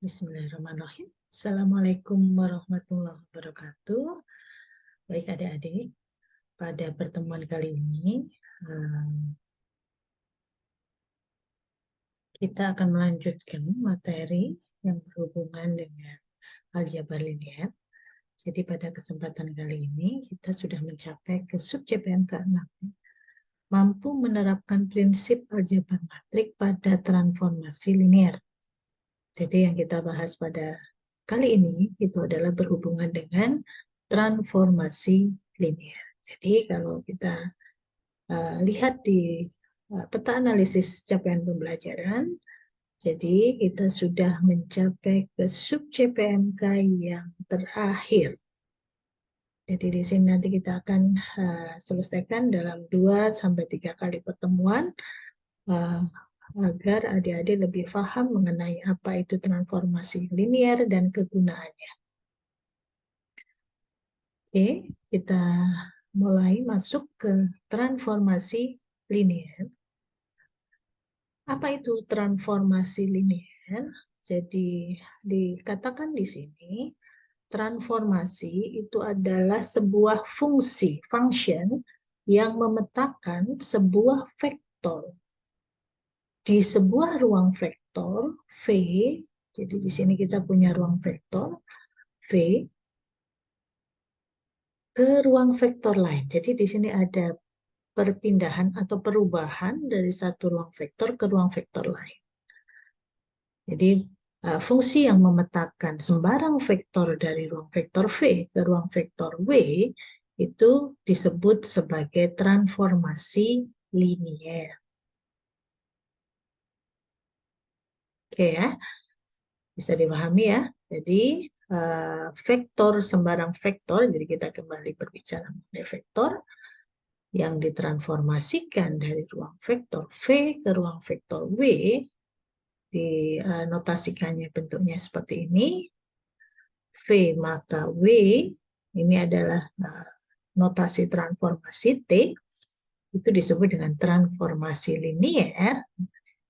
Bismillahirrahmanirrahim. Assalamualaikum warahmatullahi wabarakatuh. Baik adik-adik, pada pertemuan kali ini kita akan melanjutkan materi yang berhubungan dengan aljabar linear. Jadi pada kesempatan kali ini kita sudah mencapai ke sub CPM ke-6. Mampu menerapkan prinsip aljabar matrik pada transformasi linear. Jadi yang kita bahas pada kali ini itu adalah berhubungan dengan transformasi linear. Jadi kalau kita lihat di peta analisis capaian pembelajaran, jadi kita sudah mencapai ke sub CPMK yang terakhir. Jadi di sini nanti kita akan selesaikan dalam 2-3 kali pertemuan agar adik-adik lebih paham mengenai apa itu transformasi linear dan kegunaannya. Oke, kita mulai masuk ke transformasi linear. Apa itu transformasi linear? Jadi dikatakan di sini, transformasi itu adalah sebuah fungsi, function yang memetakan sebuah vektor. Di sebuah ruang vektor V, jadi di sini kita punya ruang vektor V ke ruang vektor lain. Jadi di sini ada perpindahan atau perubahan dari satu ruang vektor ke ruang vektor lain. Jadi fungsi yang memetakan sembarang vektor dari ruang vektor V ke ruang vektor W itu disebut sebagai transformasi linear. Oke ya, bisa dipahami ya. Jadi vektor, sembarang vektor, jadi kita kembali berbicara mengenai vektor yang ditransformasikan dari ruang vektor V ke ruang vektor W, dinotasikannya bentuknya seperti ini. V maka W, ini adalah notasi transformasi T, itu disebut dengan transformasi linear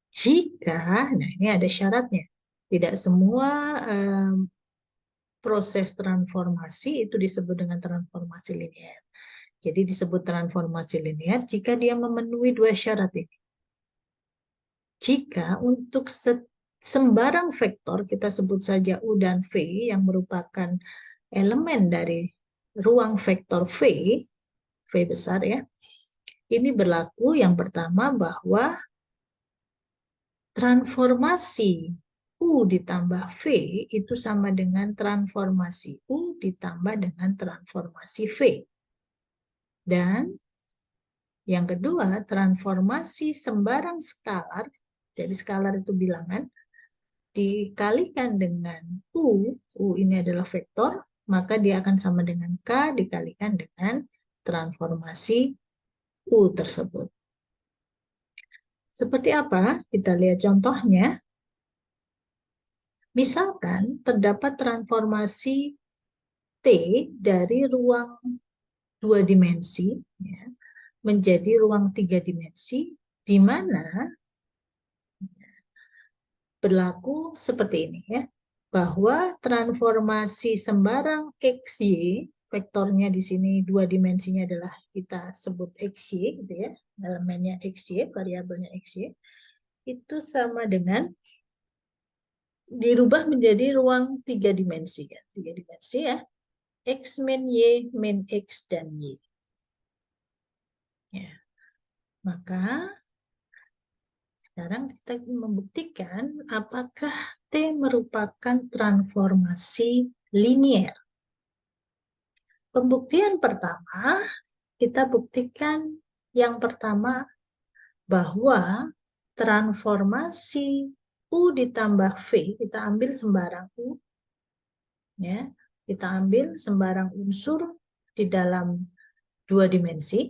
jika, nah ini ada syaratnya, tidak semua proses transformasi itu disebut dengan transformasi linear. Jadi disebut transformasi linear jika dia memenuhi dua syarat ini. Jika untuk sembarang vektor, kita sebut saja U dan V yang merupakan elemen dari ruang vektor V besar ya, ini berlaku yang pertama bahwa transformasi U ditambah V itu sama dengan transformasi U ditambah dengan transformasi V. Dan yang kedua, transformasi sembarang skalar, jadi skalar itu bilangan, dikalikan dengan U ini adalah vektor, maka dia akan sama dengan K dikalikan dengan transformasi U tersebut. Seperti apa? Kita lihat contohnya. Misalkan terdapat transformasi T dari ruang 2 dimensi ya, menjadi ruang 3 dimensi, di mana berlaku seperti ini ya, bahwa transformasi sembarang XY, vektornya di sini 2 dimensinya adalah kita sebut XY gitu ya, elemennya XY, variabelnya XY, itu sama dengan dirubah menjadi ruang 3 dimensi ya, 3 dimensi ya, X min Y min X dan Y. Ya. Maka sekarang kita membuktikan apakah T merupakan transformasi linear. Pembuktian pertama, kita buktikan yang pertama bahwa transformasi U ditambah V, kita ambil sembarang U, ya, kita ambil sembarang unsur di dalam 2 dimensi,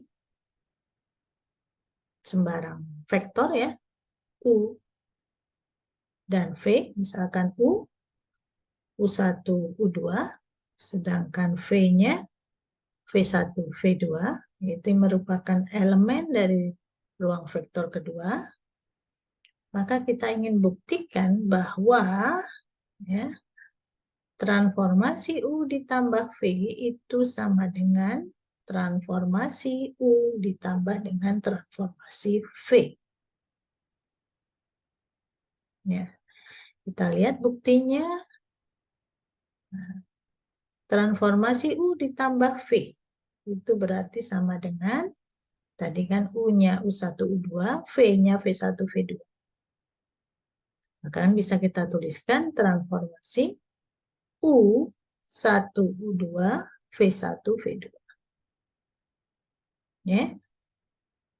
sembarang vektor ya, U dan V, misalkan U1, U2, sedangkan V-nya V1, V2, itu merupakan elemen dari ruang vektor kedua, maka kita ingin buktikan bahwa Ya. Transformasi U ditambah V itu sama dengan transformasi U ditambah dengan transformasi V. Ya. Kita lihat buktinya. Transformasi U ditambah V. Itu berarti sama dengan, tadi kan U-nya U1, U2, V-nya V1, V2. Maka bisa kita tuliskan transformasi U1, U2, V1, V2. Ya.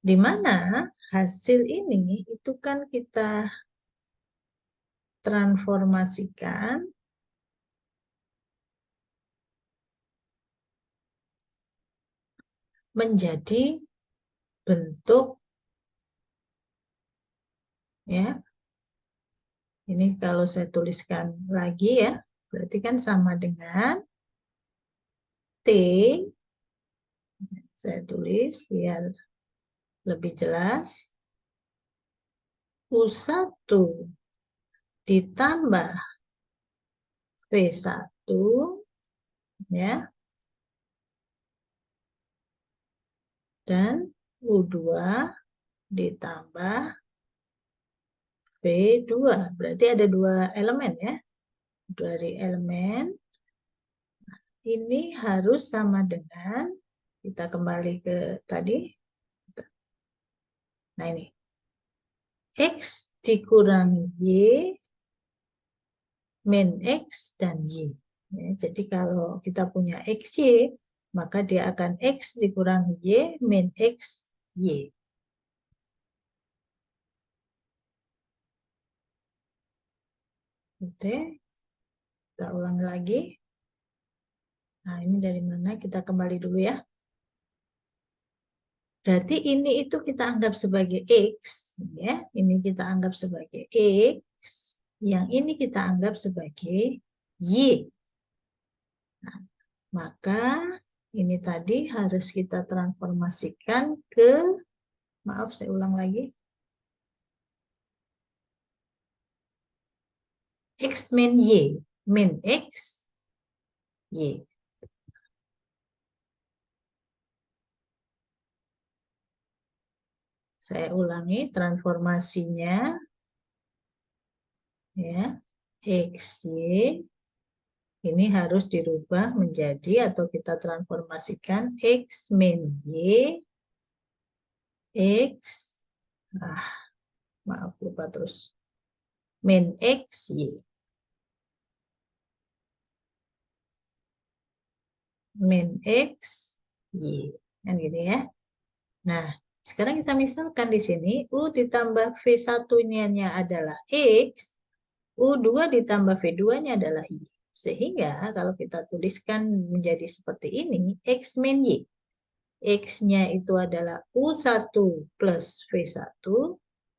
Di mana hasil ini itu kan kita transformasikan menjadi bentuk, ya. Ini kalau saya tuliskan lagi ya, berarti kan sama dengan T, saya tulis biar lebih jelas, U1 ditambah V1, ya, dan U2 ditambah V2. Berarti ada dua elemen ya. Dari elemen ini harus sama dengan, kita kembali ke tadi. Nah ini, X dikurangi Y min X dan Y. Ya, jadi kalau kita punya XY, maka dia akan X dikurangi Y min X, Y. Oke, kita ulang lagi. Nah, ini dari mana? Kita kembali dulu ya. Berarti ini itu kita anggap sebagai X, ya. Ini kita anggap sebagai X, yang ini kita anggap sebagai Y. Nah, maka ini tadi harus kita transformasikan ke, maaf saya ulang lagi, X min Y, min X, Y. Saya ulangi transformasinya, ya, XY ini harus dirubah menjadi, atau kita transformasikan X min Y, X, maaf lupa terus, min X, Y. Min X, Y. Kan gitu ya. Nah, sekarang kita misalkan di sini U ditambah V1-nya adalah X, U2 ditambah V2-nya adalah Y. Sehingga kalau kita tuliskan menjadi seperti ini, X min Y. X-nya itu adalah U1 plus V1,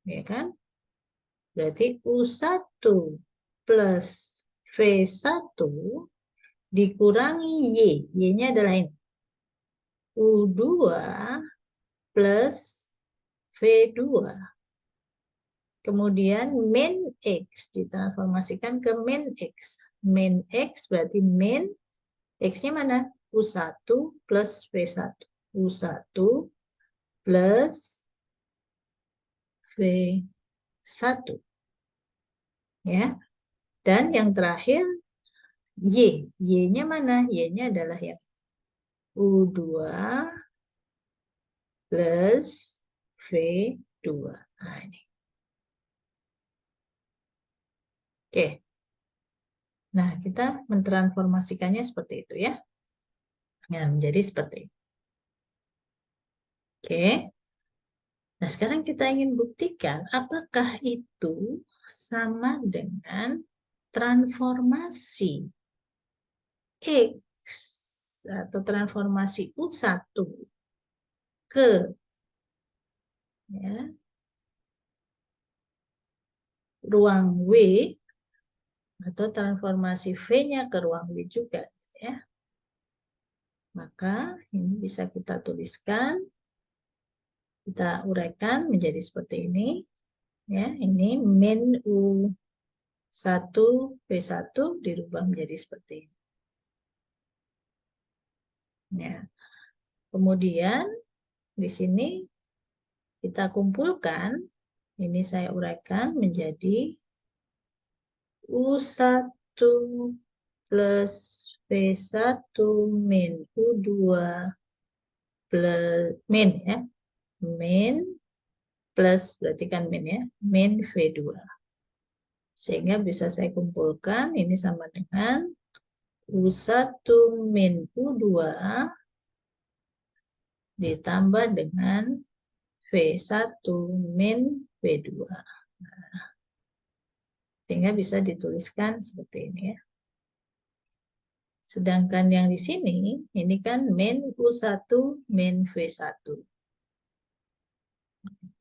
ya kan? Berarti U1 plus V1 dikurangi Y. Y-nya adalah ini. U2 plus V2. Kemudian min X ditransformasikan ke min X. Min X berarti min X-nya mana? U1 plus V1. U1 plus V1. Ya. Dan yang terakhir Y. Y-nya mana? Y-nya adalah yang U2 plus V2. Nah, ini. Oke. Nah, kita mentransformasikannya seperti itu ya. Nah, menjadi seperti itu. Oke. Nah, sekarang kita ingin buktikan apakah itu sama dengan transformasi X atau transformasi U1 ke, ya, ruang W, atau transformasi V-nya ke ruang W juga, ya. Maka ini bisa kita tuliskan, kita uraikan menjadi seperti ini, ya. Ini min U 1V1 dirubah menjadi seperti ini. Ya. Kemudian di sini kita kumpulkan, ini saya uraikan menjadi U1 plus V1 min U2 plus min ya, min plus berarti kan min ya, min V2. Sehingga bisa saya kumpulkan ini sama dengan U1 min U2 ditambah dengan V1 min V2. Nah, sehingga bisa dituliskan seperti ini ya. Sedangkan yang di sini, ini kan min U1 min V1.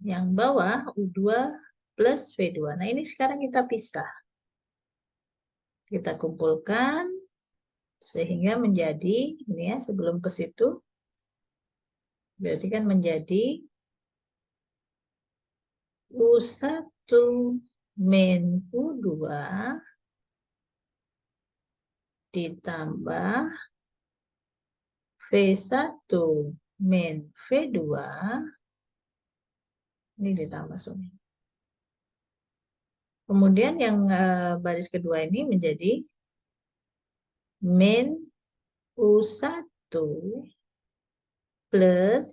Yang bawah U2 plus V2. Nah ini sekarang kita pisah. Kita kumpulkan sehingga menjadi, ini ya sebelum ke situ, berarti kan menjadi U1 min U2 ditambah V1 min V2, ini ditambah semua. Kemudian yang baris kedua ini menjadi min U1 plus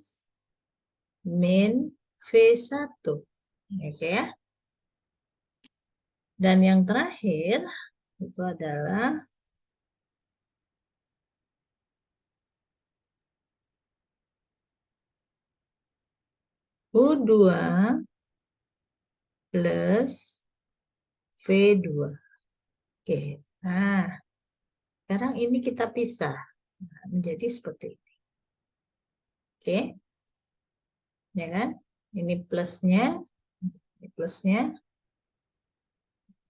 min V1. Oke ya. Dan yang terakhir itu adalah U2 plus V2. Oke. Nah, sekarang ini kita pisah menjadi seperti ini. Oke. Ya kan? Ini plusnya,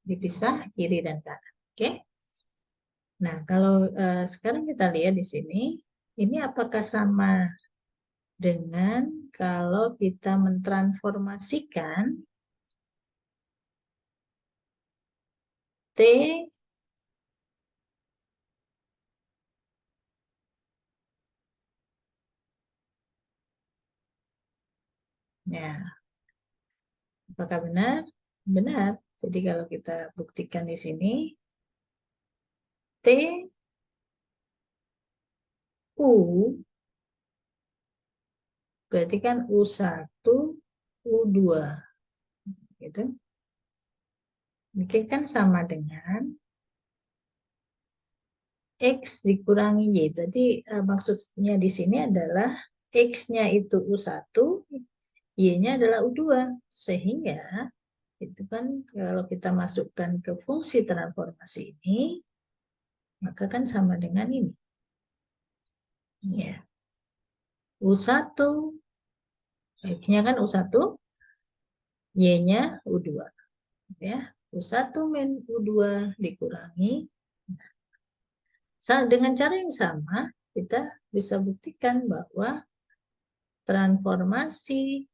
dipisah kiri dan kanan. Oke. Nah, kalau sekarang kita lihat di sini, ini apakah sama dengan kalau kita mentransformasikan T ya, apakah benar? Benar. Jadi kalau kita buktikan di sini, T U berarti kan U1, U2. Gitu. Mungkin kan sama dengan X dikurangi Y. Berarti maksudnya di sini adalah X-nya itu U1, Y-nya adalah U2. Sehingga itu kan kalau kita masukkan ke fungsi transformasi ini, maka kan sama dengan ini. Ya. U1, X-nya kan U1, Y-nya U2. Ya. U1 min U2 dikurangi. Dengan cara yang sama, kita bisa buktikan bahwa transformasi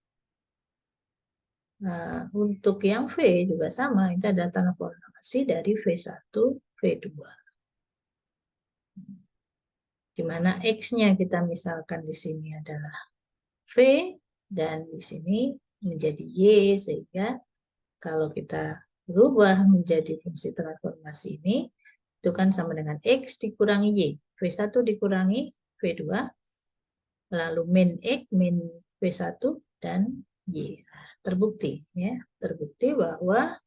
untuk yang V juga sama. Itu ada transformasi dari V1, V2. Di mana X-nya kita misalkan di sini adalah V, dan di sini menjadi Y, sehingga kalau kita berubah menjadi fungsi transformasi ini, itu kan sama dengan X dikurangi Y. V1 dikurangi V2, lalu min X, min V1, dan Y. Nah, terbukti, ya, terbukti bahwa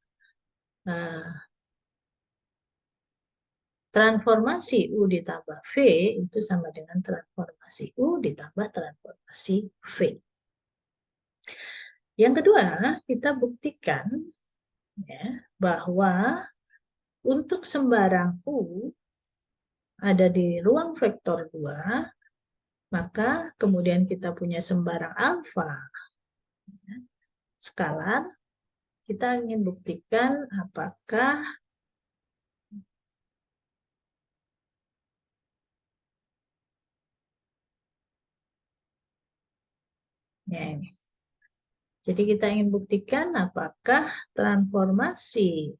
transformasi U ditambah V itu sama dengan transformasi U ditambah transformasi V. Yang kedua, kita buktikan ya, bahwa untuk sembarang U ada di ruang vektor 2, maka kemudian kita punya sembarang alfa ya, skalar, kita ingin buktikan apakah ya ini. Jadi kita ingin buktikan apakah transformasi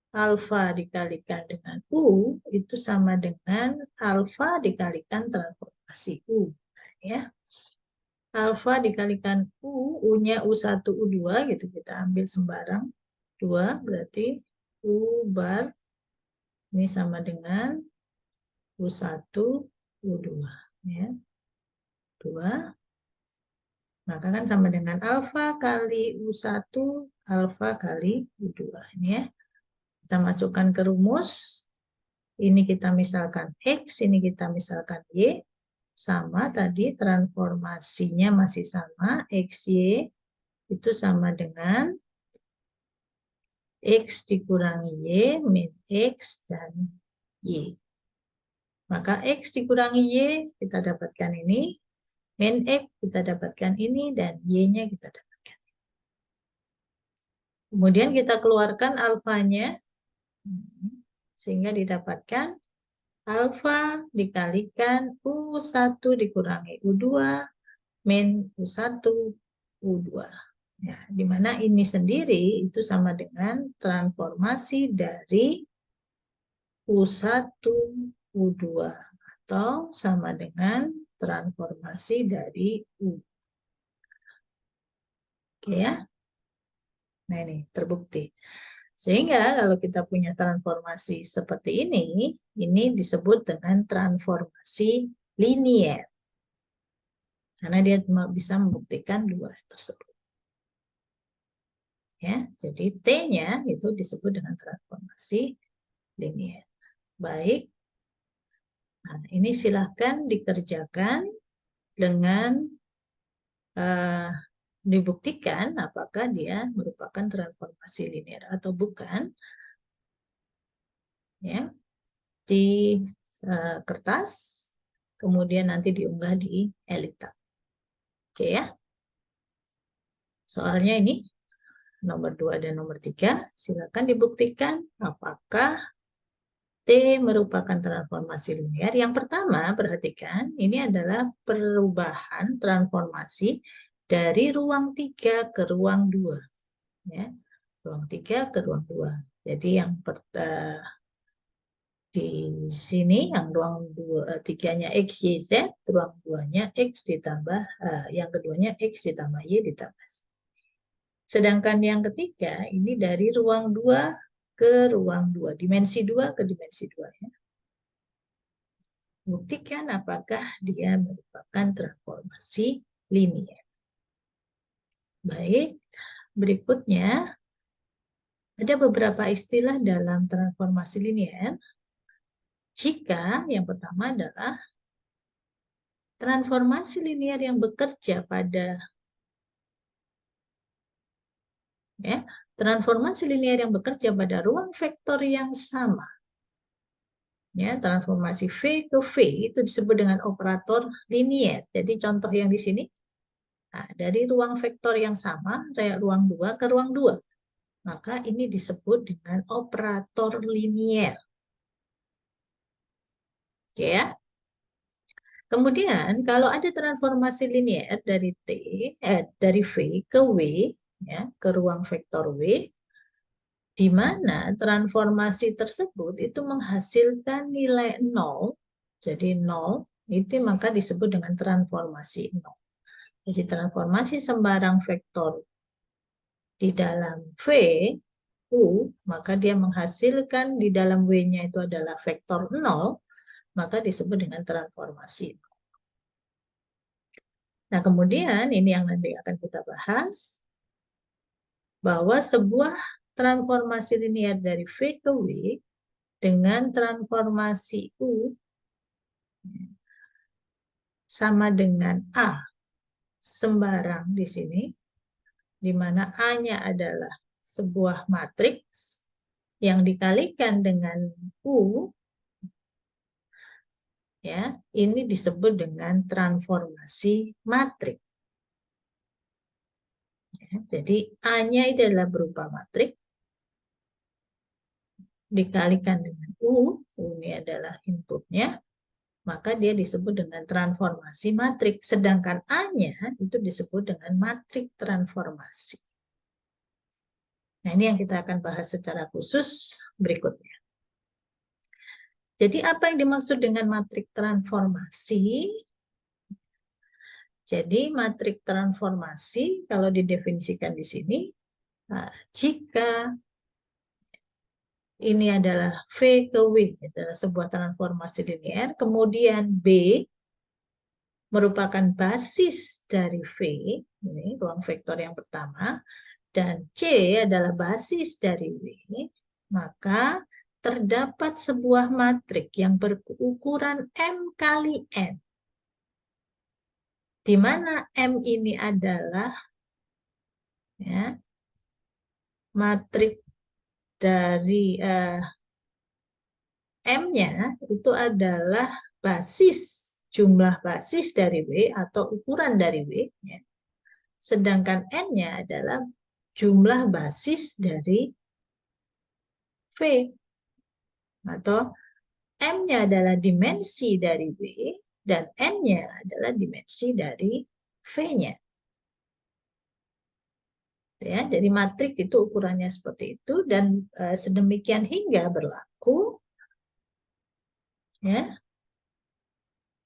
alfa dikalikan dengan U itu sama dengan alfa dikalikan transformasi U. Nah, ya. Alfa dikalikan U, U-nya U1, U2 gitu, kita ambil sembarang. 2 berarti U bar ini sama dengan U1, U2. Ya. 2. Maka kan sama dengan alfa kali U1, alfa kali U2. Ini ya. Kita masukkan ke rumus. Ini kita misalkan X, ini kita misalkan Y. Sama tadi transformasinya masih sama. XY itu sama dengan X dikurangi Y min X dan Y. Maka X dikurangi Y kita dapatkan ini. Min X kita dapatkan ini. Dan Y-nya kita dapatkan. Kemudian kita keluarkan alfanya. Sehingga didapatkan alfa dikalikan U1 dikurangi U2 min U1 U2. Ya, di mana ini sendiri itu sama dengan transformasi dari U1 U2 atau sama dengan transformasi dari U. Oke ya. Nah ini terbukti. Sehingga kalau kita punya transformasi seperti ini disebut dengan transformasi linier. Karena dia bisa membuktikan dua tersebut. Ya, jadi T-nya itu disebut dengan transformasi linier. Baik. Nah, ini silahkan dikerjakan dengan dibuktikan apakah dia merupakan transformasi linier atau bukan. Ya, di kertas, kemudian nanti diunggah di Elita. Oke ya. Soalnya ini nomor 2 dan nomor 3, silakan dibuktikan apakah T merupakan transformasi linier. Yang pertama, perhatikan, ini adalah perubahan transformasi dari ruang 3 ke ruang 2. Ya. Ruang 3 ke ruang 2. Jadi yang di sini yang ruang 3-nya X, Y, Z, ruang 2-nya X ditambah, yang keduanya X ditambah Y ditambah Z. Sedangkan yang ketiga, ini dari ruang 2 ke ruang 2, dimensi 2 ke dimensi 2. Ya. Buktikan apakah dia merupakan transformasi linier. Baik, berikutnya ada beberapa istilah dalam transformasi linier. Jika yang pertama adalah transformasi linier yang bekerja pada transformasi linier yang bekerja pada ruang vektor yang sama. Ya, transformasi V ke V itu disebut dengan operator linier. Jadi contoh yang di sini, nah, dari ruang vektor yang sama, ruang 2 ke ruang 2. Maka ini disebut dengan operator linier. Oke ya. Kemudian kalau ada transformasi linier dari dari V ke W, ya, ke ruang vektor W, di mana transformasi tersebut itu menghasilkan nilai 0, jadi 0, itu maka disebut dengan transformasi 0. Jadi transformasi sembarang vektor di dalam V, U, maka dia menghasilkan di dalam W-nya itu adalah vektor 0, maka disebut dengan transformasi. Nah, kemudian ini yang nanti akan kita bahas, bahwa sebuah transformasi linier dari V ke W dengan transformasi U sama dengan A sembarang di sini, di mana A-nya adalah sebuah matriks yang dikalikan dengan U, ya, ini disebut dengan transformasi matriks. Ya, jadi A-nya adalah berupa matriks dikalikan dengan U ini adalah inputnya, maka dia disebut dengan transformasi matriks. Sedangkan A-nya itu disebut dengan matriks transformasi. Nah, ini yang kita akan bahas secara khusus berikutnya. Jadi apa yang dimaksud dengan matrik transformasi? Jadi matrik transformasi kalau didefinisikan di sini, jika ini adalah V ke W, adalah sebuah transformasi linear, kemudian B merupakan basis dari V, ini ruang vektor yang pertama, dan C adalah basis dari W, maka terdapat sebuah matrik yang berukuran M kali N, di mana M ini adalah ya, matrik dari M-nya itu adalah basis, jumlah basis dari W atau ukuran dari W, ya. Sedangkan N-nya adalah jumlah basis dari V, atau M-nya adalah dimensi dari W dan N-nya adalah dimensi dari V-nya. Ya, jadi matrik itu ukurannya seperti itu dan sedemikian hingga berlaku ya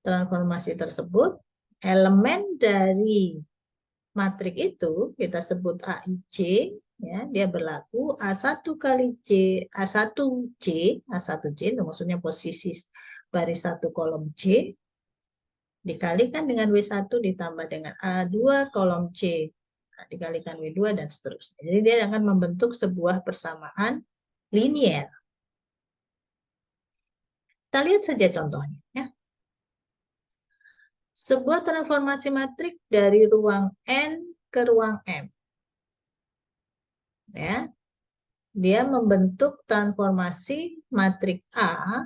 transformasi tersebut, elemen dari matrik itu kita sebut AIC, ya, dia berlaku A1 kali C, A1C, A1C itu maksudnya posisi baris 1 kolom C, dikalikan dengan W1 ditambah dengan A2 kolom C, dikalikan W2 dan seterusnya. Jadi dia akan membentuk sebuah persamaan linier. Kita lihat saja contohnya. Ya. Sebuah transformasi matrik dari ruang N ke ruang M. Ya, dia membentuk transformasi matrik A.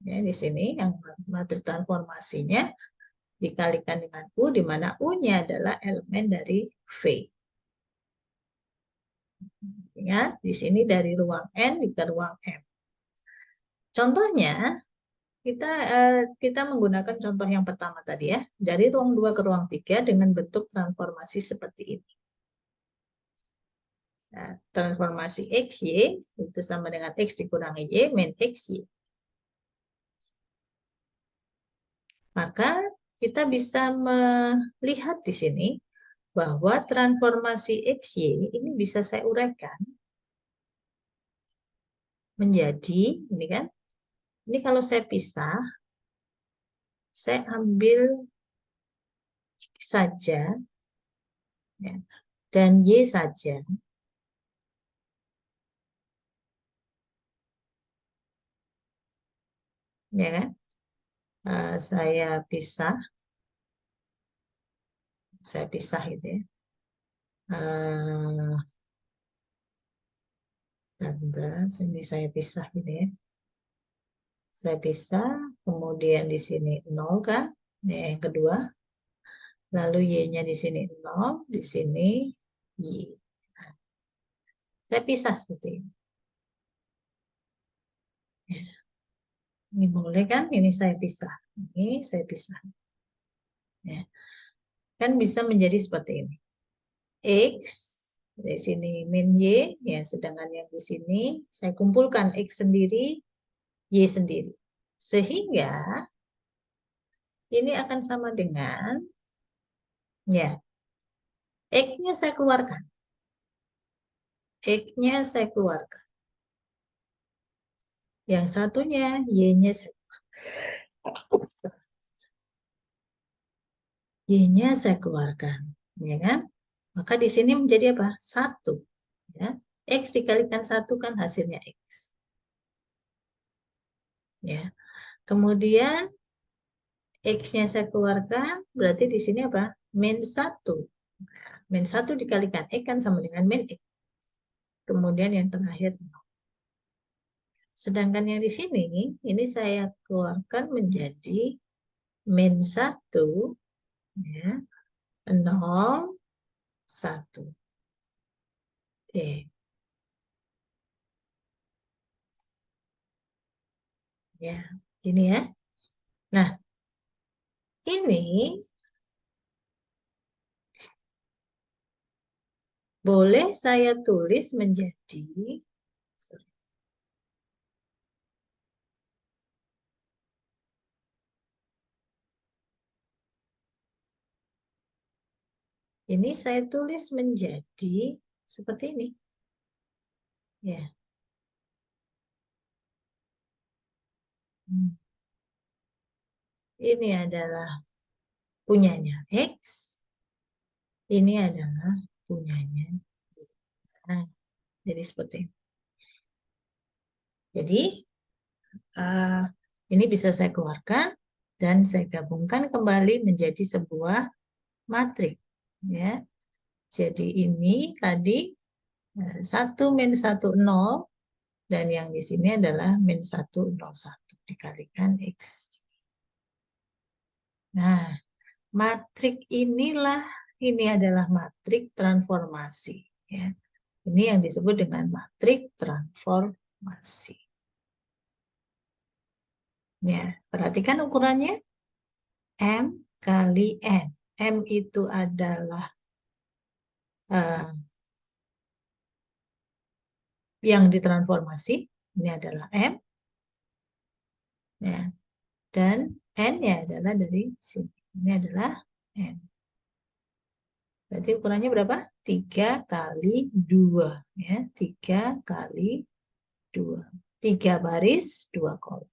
Ya, di sini yang matrik transformasinya dikalikan dengan U, di mana U-nya adalah elemen dari V. Ingat, di sini dari ruang N ke ruang M. Contohnya, kita menggunakan contoh yang pertama tadi ya, dari ruang 2 ke ruang 3 dengan bentuk transformasi seperti ini. Nah, transformasi XY itu sama dengan X dikurangi Y min XY. Maka kita bisa melihat di sini bahwa transformasi XY ini bisa saya uraikan menjadi, ini kan, ini kalau saya pisah, saya ambil X saja, ya, dan Y saja. Ya kan? Saya pisah gitu ya. Sini saya pisah gitu ya. Saya pisah, kemudian di sini 0 kan, ya, yang kedua. Lalu Y-nya di sini 0, di sini Y. Nah, saya pisah seperti ini. Ya. Ini boleh kan? Ini saya pisah. Ini saya pisah. Ya. Kan bisa menjadi seperti ini. X, di sini min Y, ya, sedangkan yang di sini saya kumpulkan X sendiri, Y sendiri. Sehingga ini akan sama dengan, ya, X-nya saya keluarkan. X-nya saya keluarkan. Yang satunya, Y-nya saya Y-nya saya keluarkan. Ya kan? Maka di sini menjadi apa? 1. Ya. X dikalikan 1 kan hasilnya X. Ya. Kemudian X-nya saya keluarkan, berarti di sini apa? Min 1. Nah, min 1 dikalikan X kan sama dengan min X. Kemudian yang terakhir 0. Sedangkan yang di sini, ini saya keluarkan menjadi min 1, ya, 0, 1. Oke. Ya, gini ya. Nah, ini Boleh saya tulis menjadi, ini saya tulis menjadi seperti ini. Ya. Ini adalah punyanya X. Ini adalah punyanya Y. Nah, jadi seperti ini. Jadi, ini bisa saya keluarkan dan saya gabungkan kembali menjadi sebuah matrik. Ya. Jadi ini tadi 1 min 1 0 dan yang di sini adalah min 1 0 1 dikalikan X. Nah, matrik inilah, ini adalah matrik transformasi. Ya. Ini yang disebut dengan matrik transformasi. Ya, perhatikan ukurannya. M kali N. M itu adalah yang ditransformasi. Ini adalah M. Ya. Dan N-nya adalah dari sini. Ini adalah N. Berarti ukurannya berapa? 3 kali 2. Ya, 3 kali 2. 3 baris, 2 kolom.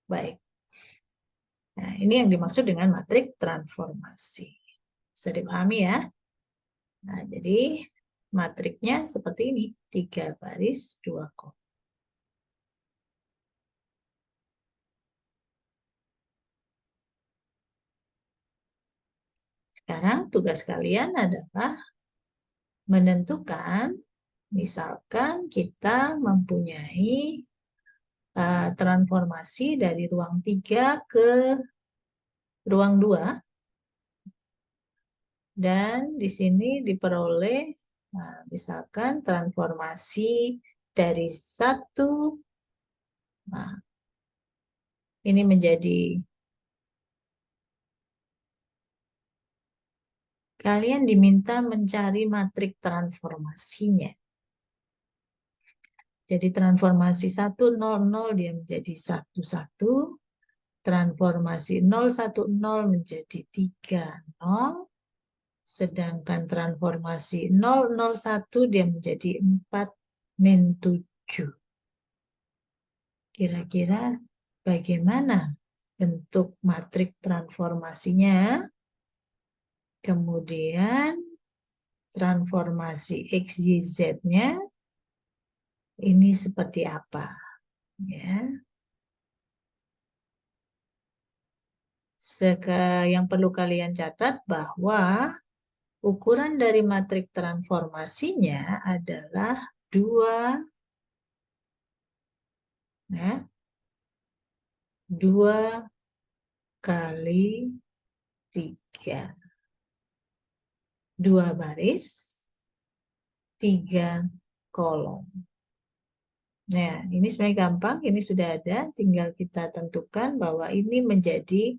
Baik. Nah, ini yang dimaksud dengan matrik transformasi. Bisa dipahami ya? Nah, jadi matriknya seperti ini. 3 baris, 2 kolom. Sekarang tugas kalian adalah menentukan, misalkan kita mempunyai transformasi dari ruang 3 ke ruang 2, dan di sini diperoleh misalkan transformasi dari 1, nah, ini menjadi, kalian diminta mencari matrik transformasinya. Jadi transformasi 100 dia menjadi 11, transformasi 010 menjadi 30, sedangkan transformasi 001 dia menjadi 4 min 7. Kira-kira bagaimana bentuk matrik transformasinya? Kemudian transformasi X, Y, Z-nya ini seperti apa? Ya. Yang perlu kalian catat bahwa ukuran dari matrik transformasinya adalah 2, ya, 2 kali 3. 2 baris, 3 kolom. Nah, ini sebenarnya gampang, ini sudah ada, tinggal kita tentukan bahwa ini menjadi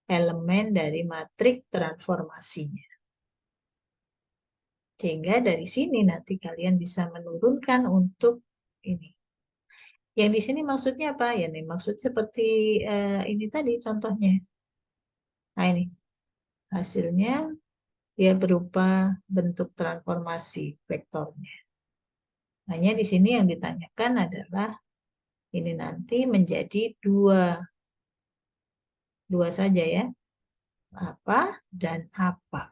elemen dari matrik transformasinya. Sehingga dari sini nanti kalian bisa menurunkan untuk ini. Yang di sini maksudnya apa? Ya, nih maksud seperti ini tadi contohnya. Nah, ini hasilnya dia berupa bentuk transformasi vektornya. Hanya di sini yang ditanyakan adalah ini nanti menjadi 2 saja ya. Apa dan apa.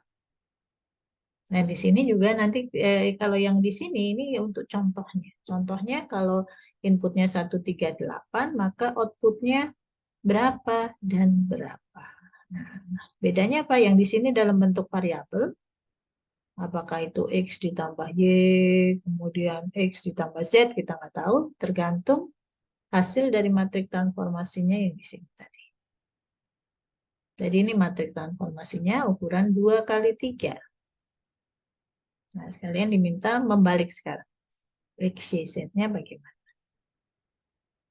Nah, di sini juga nanti kalau yang di sini ini untuk contohnya. Contohnya kalau inputnya 138, maka outputnya berapa dan berapa. Nah, bedanya apa? Yang di sini dalam bentuk variabel. Apakah itu X ditambah Y, kemudian X ditambah Z, kita nggak tahu. Tergantung hasil dari matrik transformasinya yang di sini tadi. Jadi ini matrik transformasinya ukuran 2 kali 3. Nah, sekalian diminta membalik sekarang. X, Y, Z-nya bagaimana?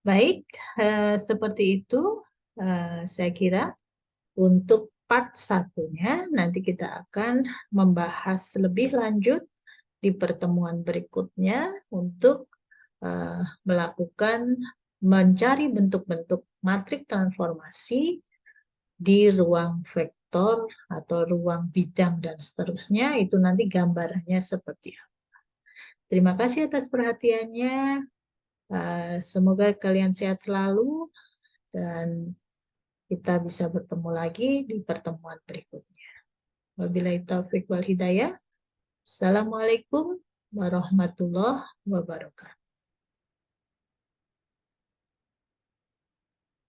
Baik, seperti itu saya kira untuk part satunya. Nanti kita akan membahas lebih lanjut di pertemuan berikutnya untuk mencari bentuk-bentuk matrik transformasi di ruang vektor atau ruang bidang dan seterusnya. Itu nanti gambarannya seperti apa. Terima kasih atas perhatiannya. Semoga kalian sehat selalu dan kita bisa bertemu lagi di pertemuan berikutnya. Wabillahi taufiq wal hidayah. Assalamualaikum warahmatullahi wabarakatuh.